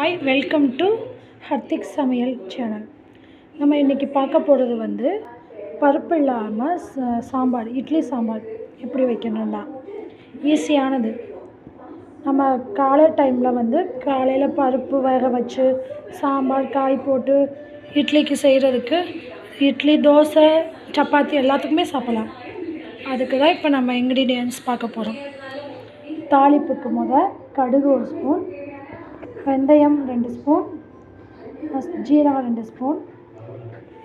Hi, welcome to Hardik சமையல் channel. நம்ம இன்றைக்கி பார்க்க போகிறது வந்து பருப்பு இல்லாமல் சாம்பார், இட்லி சாம்பார் எப்படி வைக்கணும்னா ஈஸியானது. நம்ம காலை டைமில் வந்து காலையில் பருப்பு வேக வச்சு சாம்பார் காய் போட்டு இட்லிக்கு செய்கிறதுக்கு இட்லி, தோசை, சப்பாத்தி எல்லாத்துக்குமே சாப்பிட்லாம். அதுக்கு தான் இப்போ நம்ம இன்க்ரீடியன்ட்ஸ் பார்க்க போகிறோம். தாளிப்புக்கு கடுகு 1 ஸ்பூன், வெந்தயம் 2 ஸ்பூன், ஜீரகம் 2 ஸ்பூன்.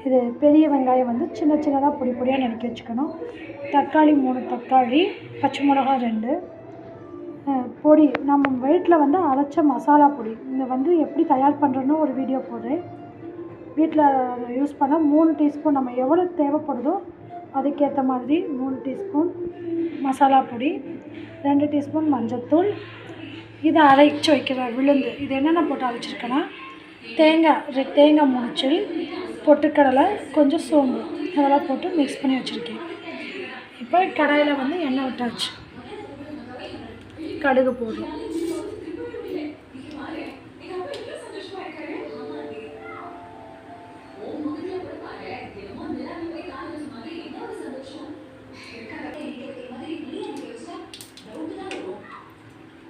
இது பெரிய வெங்காயம் வந்து சின்ன சின்னதாக பொடி பொடியாக நறுக்கி வச்சுக்கணும். தக்காளி 3 தக்காளி, பச்சை மிளகா 2. பொடி நம்ம வீட்டில் வந்து அரைச்ச மசாலா பொடி. இதை வந்து எப்படி தயார் பண்ணுறோன்னு ஒரு வீடியோ போடுறேன். வீட்டில் யூஸ் பண்ண 3 டீஸ்பூன், நம்ம எவ்வளோ தேவைப்படுதோ அதுக்கேற்ற மாதிரி 3 டீஸ்பூன் மசாலா பொடி, 2 டீஸ்பூன் மஞ்சள்தூள். இதை அரைச்சி வைக்கிற விழுந்து. இது என்னென்ன போட்டு அரைச்சிருக்கேன்னா தேங்காய் 3 சில், பொட்டுக்கடலை, கொஞ்சம் சோம்பு, இதெல்லாம் போட்டு மிக்ஸ் பண்ணி வச்சுருக்கேன். இப்போ கடாயில் வந்து எண்ணெய் விட்டாச்சு. கடுகு போடுறோம்.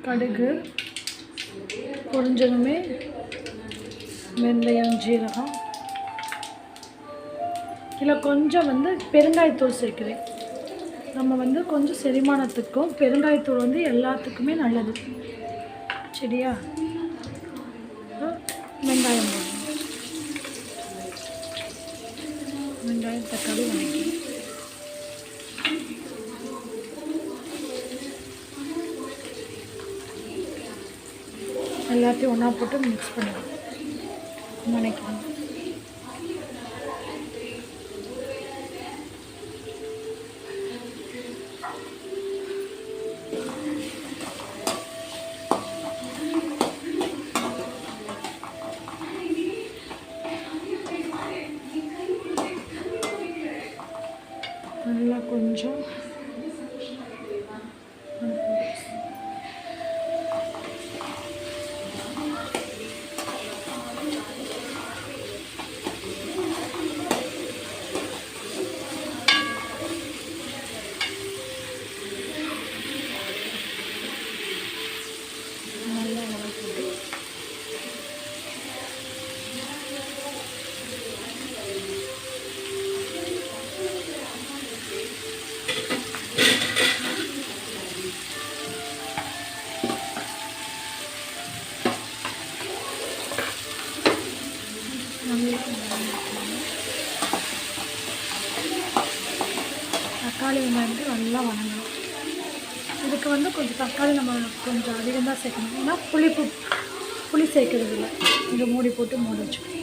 கடுகு பொரிஞ்சதுமே வெந்தயம், ஜீரகம், இதில் கொஞ்சம் வந்து பெருங்காயத்தூள் சேர்க்குறேன். நம்ம வந்து கொஞ்சம் செரிமானத்துக்கும் பெருங்காயத்தூள் வந்து எல்லாத்துக்குமே நல்லது. சரியா? வெங்காயம் போடணும். வெங்காயம், தக்காளி வதக்கி எல்லாத்தையும் ஒன்றா போட்டு மிக்ஸ் பண்ணிடணும், வதக்கணும். நல்லா கொஞ்சம் தக்காளி வந்து நல்லா வதங்கணும். இதுக்கு வந்து கொஞ்சம் தக்காளி நம்ம கொஞ்சம் அதிகம் தான் சேர்க்கணும். ஏன்னா புளி சேர்க்கறது இல்லை. இங்கே மூடி போட்டு மூடி வச்சுக்கணும்.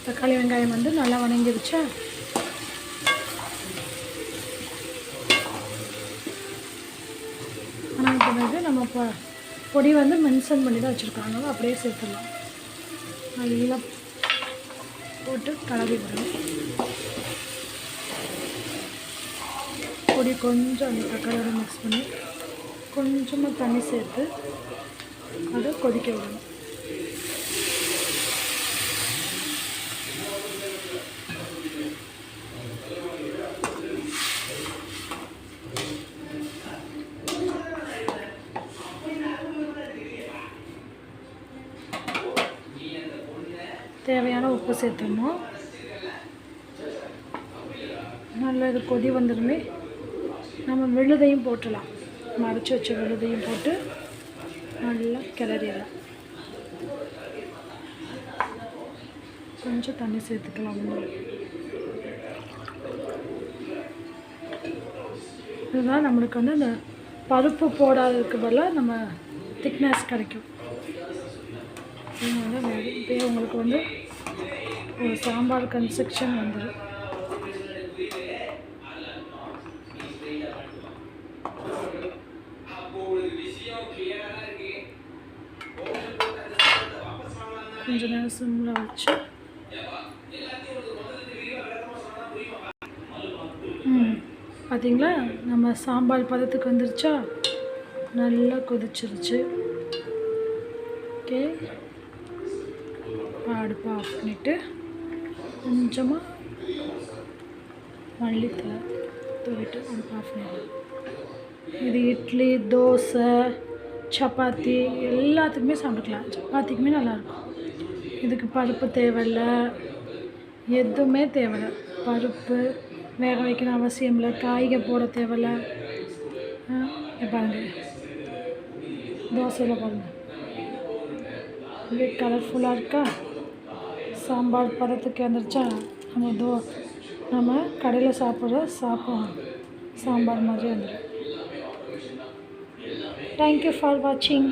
தக்காளி வெங்காயம் வந்து நல்லா வதங்கிடுச்சா, வதங்கினது நம்ம பொடி வந்து மென்ஷன் பண்ணி தான் வச்சுருக்கோம். அதனால அப்படியே சேர்த்துடலாம். நல்லா போட்டு கலரி விடணும். பொடி கொஞ்சம் அந்த தக்காளியோட மிக்ஸ் பண்ணி கொஞ்சமாக தண்ணி சேர்த்து அதை கொதிக்க விடணும். தேவையான உப்பு சேர்த்துடணும். நல்லா இது கொதி வந்ததுமே நம்ம விழுதையும் போட்டுடலாம். மறைச்சி வச்ச விழுதையும் போட்டு நல்லா கிளறிடலாம். கொஞ்சம் தண்ணி சேர்த்துக்கலாம். இதுதான் நம்மளுக்கு வந்து அந்த பருப்பு போடாததுக்கு பதிலாக நம்ம திக்னஸ் கிடைக்கும். இப்போ உங்களுக்கு வந்து ஒரு சாம்பார் கன்சிஸ்டன்சி வந்துடும். கொஞ்சம் நேரம் சிம்மில் வச்சு பார்த்தீங்களா, நம்ம சாம்பார் பதத்துக்கு வந்துருச்சா. நல்லா கொதிச்சிருச்சு. ஓகே, அடுப்பை ஆஃப் பண்ணிவிட்டு கொஞ்சமாக மல்லித்தலை தூவிட்டு அடுப்பை ஆஃப் பண்ணிடலாம். இது இட்லி, தோசை, சப்பாத்தி எல்லாத்துக்குமே சாப்பிட்டுக்கலாம். சப்பாத்திக்குமே நல்லாயிருக்கும். இதுக்கு பருப்பு தேவையில்லை, எதுவுமே தேவையில்லை. பருப்பு வேக வைக்கணும் அவசியம் இல்லை, காய்கறி போட தேவையில்லை. பாருங்கள், தோசையில் பாருங்கள் அப்படியே கலர்ஃபுல்லாக இருக்கா. சாம்பார் பதத்துக்கு வந்துருச்சா. நம்ம கடையில் சாப்பிட்ற சாம்பார் மாதிரி வந்துடும். Thank you for watching.